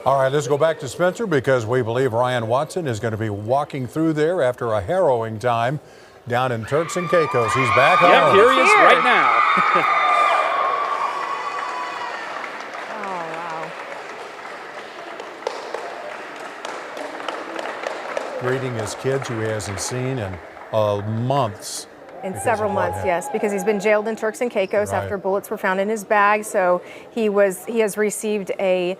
All right, let's go back to Spencer because we believe Ryan Watson is going to be walking through there after a harrowing time down in Turks and Caicos. He's back home. Yep, here he is right now. Greeting his kids who he hasn't seen in months. In several months, yes, because he's been jailed in Turks and Caicos after bullets were found in his bag. So he has received a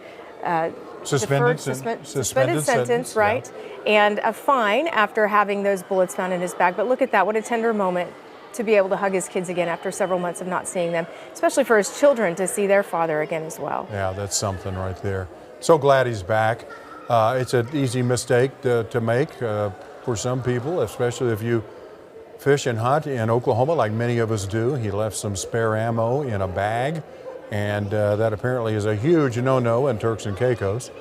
suspended sentence, right? Yeah. And a fine after having those bullets found in his bag. But look at that, what a tender moment to be able to hug his kids again after several months of not seeing them, especially for his children to see their father again as well. Yeah, that's something right there. So glad he's back. It's an easy mistake to make for some people, especially if you fish and hunt in Oklahoma like many of us do. He left some spare ammo in a bag, and that apparently is a huge no-no in Turks and Caicos.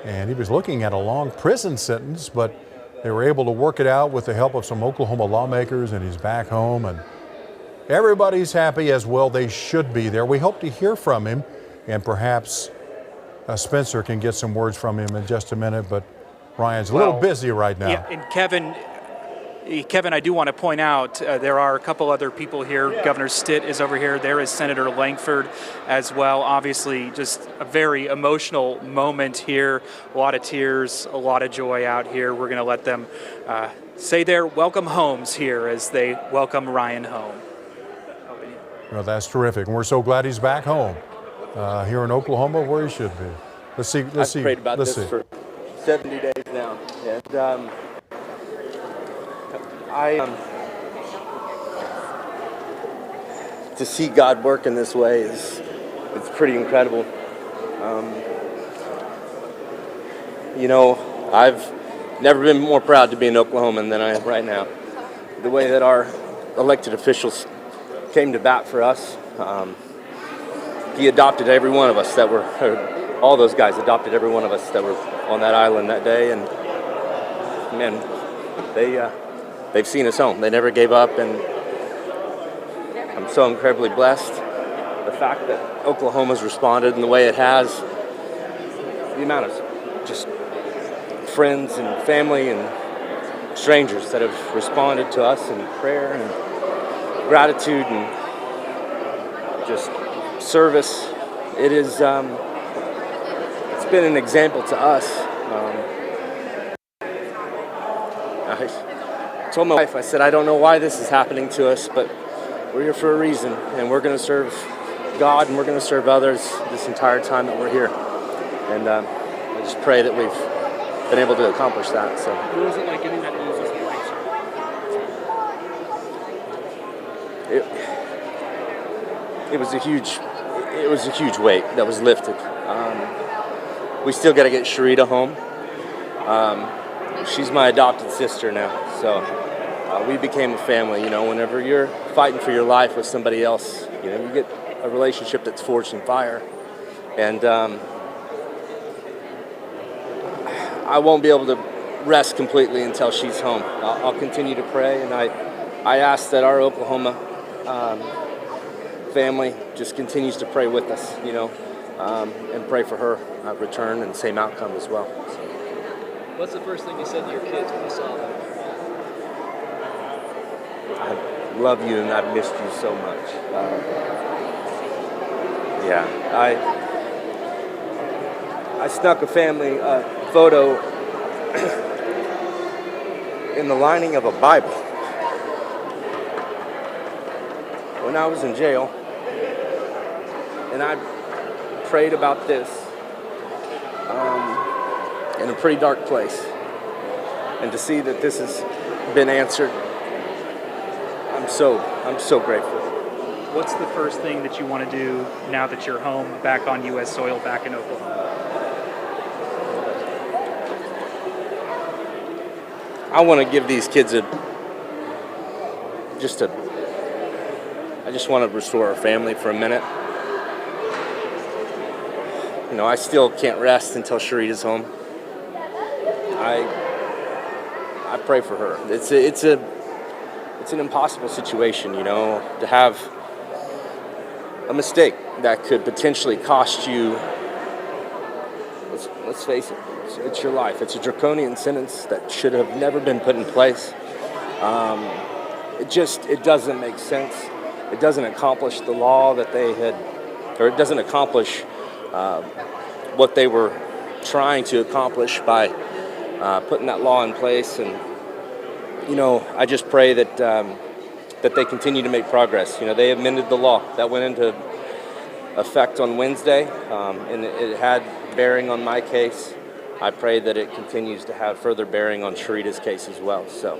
And he was looking at a long prison sentence, but they were able to work it out with the help of some Oklahoma lawmakers, and he's back home, and everybody's happy, as well they should be there. We hope to hear from him, and perhaps Spencer can get some words from him in just a minute, but Ryan's a little busy right now. Yeah, and Kevin, I do want to point out there are a couple other people here. Yeah. Governor Stitt is over here. There is Senator Langford as well. Obviously, just a very emotional moment here. A lot of tears, a lot of joy out here. We're going to let them say their welcome homes here as they welcome Ryan home. Well, that's terrific, and we're so glad he's back home here in Oklahoma, where he should be. Let's see. I've prayed about this for 70 days now, and to see God work in this way it's pretty incredible. I've never been more proud to be an Oklahoman than I am right now. The way that our elected officials came to bat for us, he adopted every one of us that were, all those guys adopted every one of us that were on that island that day, and man, they've seen us home. They never gave up, and I'm so incredibly blessed. The fact that Oklahoma's responded in the way it has, the amount of just friends and family and strangers that have responded to us in prayer and gratitude and just service. It is, it's been an example to us. I told my wife, I said, I don't know why this is happening to us, but we're here for a reason, and we're going to serve God, and we're going to serve others this entire time that we're here. And I just pray that we've been able to accomplish that. So. What was it like getting that news as a wife? It was a huge weight that was lifted. We still got to get Sharita home. She's my adopted sister now, so we became a family. You know, whenever you're fighting for your life with somebody else, you know, you get a relationship that's forged in fire. And I won't be able to rest completely until she's home. I'll continue to pray, and I ask that our Oklahoma family just continues to pray with us, you know, and pray for her return and same outcome as well. So. What's the first thing you said to your kids when you saw them? I love you and I've missed you so much. I snuck a family photo in the lining of a Bible when I was in jail, and I prayed about this in a pretty dark place, and to see that this has been answered, I'm so grateful. What's the first thing that you want to do now that you're home, back on U.S. soil, back in Oklahoma? I want to give these kids I just want to restore our family for a minute. You know, I still can't rest until Sharita's home. I pray for her. It's an impossible situation, you know, to have a mistake that could potentially cost you let's face it, it's your life. It's a draconian sentence that should have never been put in place. It doesn't make sense. It doesn't accomplish the law that they had, or it doesn't accomplish what they were trying to accomplish by putting that law in place. And I just pray that that they continue to make progress. They amended the law that went into effect on Wednesday, and it had bearing on my case. I pray that it continues to have further bearing on Sharita's case as well. So,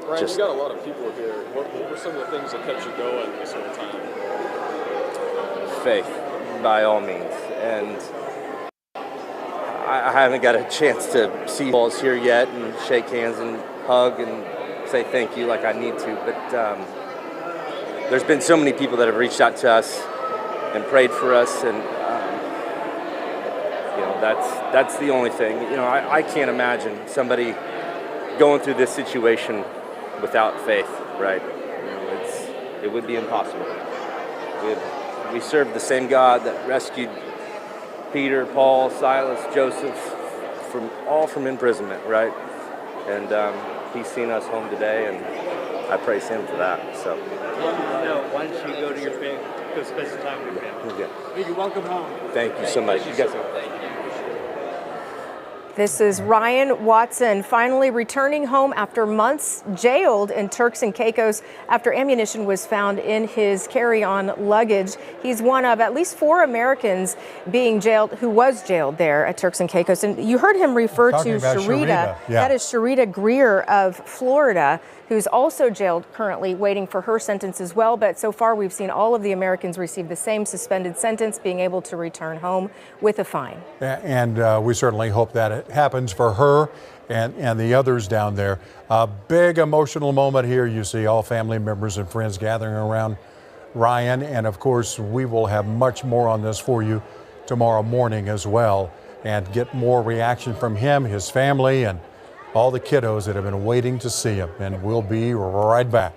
Ryan, you got a lot of people here. What were some of the things that kept you going this whole time? Faith, by all means. And I haven't got a chance to see balls here yet and shake hands and hug and say thank you like I need to. But there's been so many people that have reached out to us and prayed for us, and that's the only thing. I can't imagine somebody going through this situation without faith, right? It would be impossible. We serve the same God that rescued Peter, Paul, Silas, Joseph from imprisonment, right? And he's seen us home today, and I praise him for that. So. Why don't you go to your family, go spend some time with your family? Yeah. You're welcome home. Thank you so much. You guys. This is Ryan Watson finally returning home after months jailed in Turks and Caicos after ammunition was found in his carry-on luggage. He's one of at least 4 Americans being jailed who was jailed there at Turks and Caicos. And you heard him refer to Sharita. Yeah. That is Sharita Greer of Florida, who's also jailed currently, waiting for her sentence as well. But so far, we've seen all of the Americans receive the same suspended sentence, being able to return home with a fine. And we certainly hope that it happens for her and the others down there. A big emotional moment here. You see all family members and friends gathering around Ryan. And of course, we will have much more on this for you tomorrow morning as well, and get more reaction from him, his family, and all the kiddos that have been waiting to see him. And we'll be right back.